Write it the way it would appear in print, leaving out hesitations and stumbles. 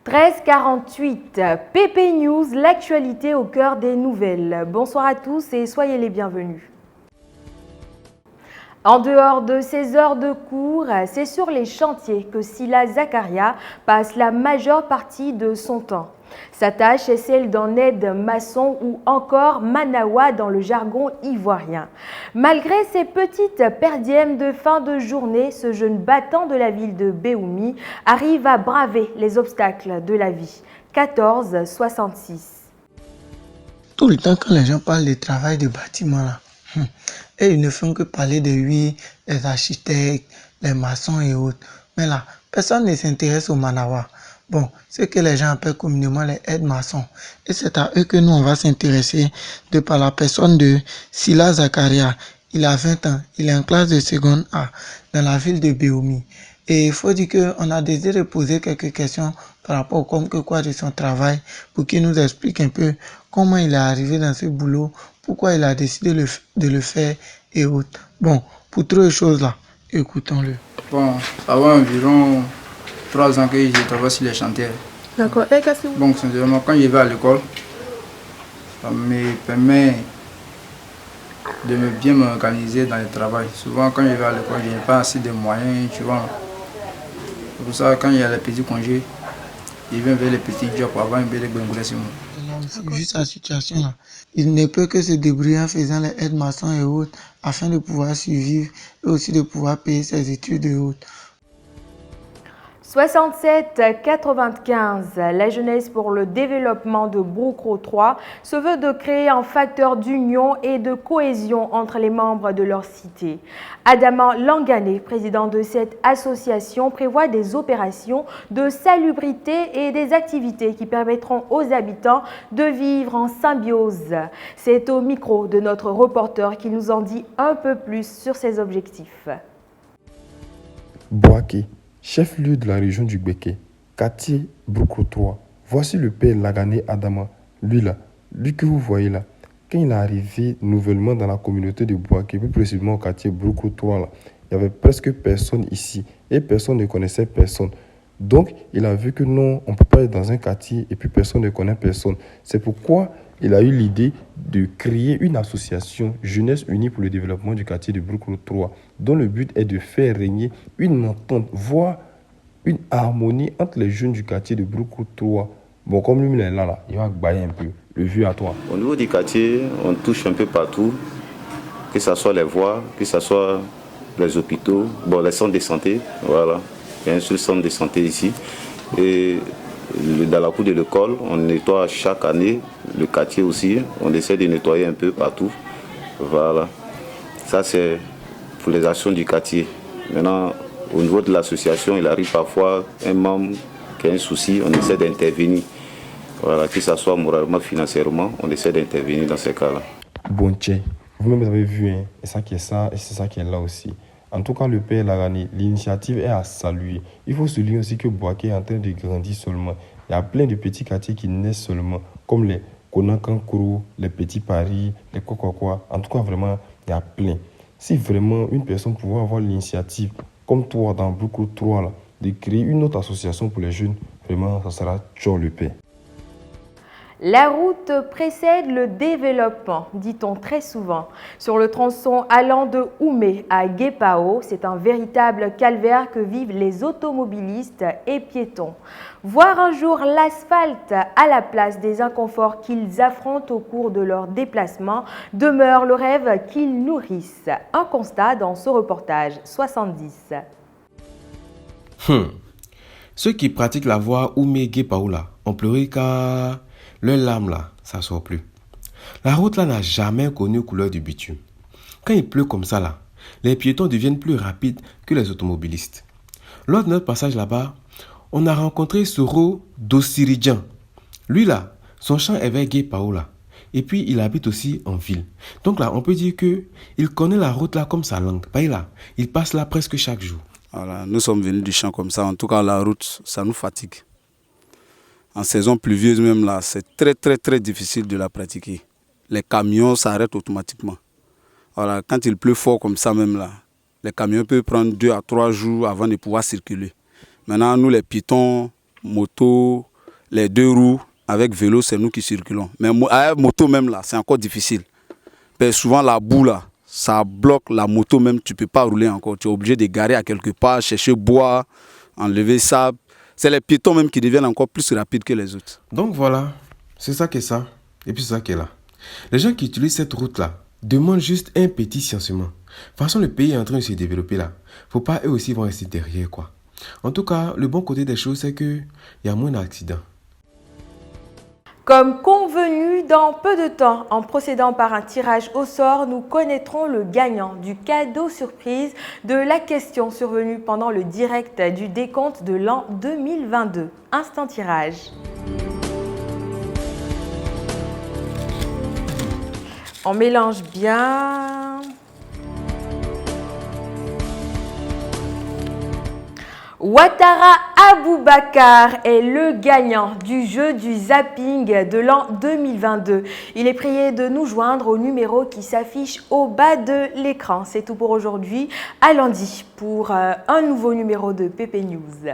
13h48, PP News, l'actualité au cœur des nouvelles. Bonsoir à tous et soyez les bienvenus. En dehors de ses heures de cours, c'est sur les chantiers que Sila Zakaria passe la majeure partie de son temps. Sa tâche est celle d'un aide-maçon ou encore manawa dans le jargon ivoirien. Malgré ses petites perdièmes de fin de journée, ce jeune battant de la ville de Béoumi arrive à braver les obstacles de la vie. 14,66. Tout le temps quand les gens parlent du travail de bâtiment là, et ils ne font que parler de lui, les architectes, les maçons et autres. Mais là, personne ne s'intéresse aux manawa. Bon, ce que les gens appellent communément les aides-maçons. Et c'est à eux que nous, on va s'intéresser de par la personne de Sila Zakaria. Il a 20 ans, il est en classe de seconde A dans la ville de Béoumi. Et il faut dire qu'on a désiré poser quelques questions par rapport au comme que quoi de son travail pour qu'il nous explique un peu comment il est arrivé dans ce boulot, pourquoi il a décidé de le faire et autres. Bon, pour trop de choses là, écoutons-le. Bon, avant environ 3 ans que je travaille sur les chantiers. D'accord. Et qu'est-ce que vous... Bon, sincèrement, quand je vais à l'école, ça me permet de bien m'organiser dans le travail. Souvent, quand je vais à l'école, je n'ai pas assez de moyens, tu vois. C'est pour ça, quand il y a les petits congés, je viens vers les petits jobs avant de les bengouler sur moi. Vu sa situation là, il ne peut que se débrouiller en faisant les aides-maçons et autres afin de pouvoir survivre et aussi de pouvoir payer ses études et autres. 67,95. La jeunesse pour le développement de Broukro 3 se veut de créer un facteur d'union et de cohésion entre les membres de leur cité. Adama Langané, président de cette association, prévoit des opérations de salubrité et des activités qui permettront aux habitants de vivre en symbiose. C'est au micro de notre reporter qui nous en dit un peu plus sur ses objectifs. Boaké, chef-lieu de la région du Béké, quartier Broukro 3. Voici le père Lagané Adama, lui que vous voyez là. Quand il est arrivé nouvellement dans la communauté de Boaké, plus précisément au quartier Broukro 3, là, il n'y avait presque personne ici et personne ne connaissait personne. Donc, il a vu que non, on ne peut pas être dans un quartier et puis personne ne connaît personne. C'est pourquoi il a eu l'idée de créer une association Jeunesse Unie pour le développement du quartier de Broukro 3, dont le but est de faire régner une entente, voire une harmonie entre les jeunes du quartier de Broukro 3. Bon, comme lui, il est là, il va bailler un peu. Le vieux à toi. Au niveau du quartier, on touche un peu partout, que ce soit les voies, que ce soit les hôpitaux, bon, les centres de santé, voilà. Il y a un seul centre de santé ici. Et dans la cour de l'école, on nettoie chaque année, le quartier aussi, on essaie de nettoyer un peu partout. Voilà. Ça, c'est pour les actions du quartier. Maintenant, au niveau de l'association, il arrive parfois un membre qui a un souci, on essaie d'intervenir. Voilà, que ce soit moralement, financièrement, on essaie d'intervenir dans ces cas-là. Bon, tiens, vous-même vous avez vu, hein, et ça qui est ça, et c'est ça qui est là aussi. En tout cas, le père Lagani, l'initiative est à saluer. Il faut souligner aussi que Boaké est en train de grandir seulement. Il y a plein de petits quartiers qui naissent seulement, comme les Konakankuru, les Petits Paris, les Kokokwa. En tout cas, vraiment, il y a plein. Si vraiment une personne pouvait avoir l'initiative, comme toi dans Broukro 3, là, de créer une autre association pour les jeunes, vraiment, ça sera toujours le père. La route précède le développement, dit-on très souvent. Sur le tronçon allant de Oumé à Guépao, c'est un véritable calvaire que vivent les automobilistes et piétons. Voir un jour l'asphalte à la place des inconforts qu'ils affrontent au cours de leur déplacement demeure le rêve qu'ils nourrissent. Un constat dans ce reportage 70. Ceux qui pratiquent la voie Oumé-Guépao là ont pleuré car leur larme là, ça sort plus. La route là n'a jamais connu couleur de bitume. Quand il pleut comme ça là, les piétons deviennent plus rapides que les automobilistes. Lors de notre passage là-bas, on a rencontré Soro Dossiridjan. Lui là, son champ est vers Guépao là. Et puis il habite aussi en ville. Donc là, on peut dire que il connaît la route là comme sa langue. Bah, là, il passe là presque chaque jour. Voilà, nous sommes venus du champ comme ça. En tout cas, la route, ça nous fatigue. En saison pluvieuse même là, c'est très difficile de la pratiquer. Les camions s'arrêtent automatiquement. Voilà, quand il pleut fort comme ça même là, les camions peuvent prendre 2 à 3 jours avant de pouvoir circuler. Maintenant, nous les piétons, motos, les 2 roues, avec vélo, c'est nous qui circulons. Mais avec moto même là, c'est encore difficile. Parce que souvent la boue là, ça bloque la moto même, tu ne peux pas rouler encore. Tu es obligé de garer à quelque part, chercher bois, enlever sable. C'est les piétons même qui deviennent encore plus rapides que les autres. Donc voilà, c'est ça qui est ça, et puis c'est ça qui est là. Les gens qui utilisent cette route-là demandent juste un petit censement. De toute façon, le pays est en train de se développer là. Faut pas eux aussi vont rester derrière quoi. En tout cas, le bon côté des choses, c'est qu'il y a moins d'accidents. Comme convenu, dans peu de temps, en procédant par un tirage au sort, nous connaîtrons le gagnant du cadeau surprise de la question survenue pendant le direct du décompte de l'an 2022. Instant tirage. On mélange bien. Ouattara Aboubakar est le gagnant du jeu du zapping de l'an 2022. Il est prié de nous joindre au numéro qui s'affiche au bas de l'écran. C'est tout pour aujourd'hui. À lundi pour un nouveau numéro de PP News.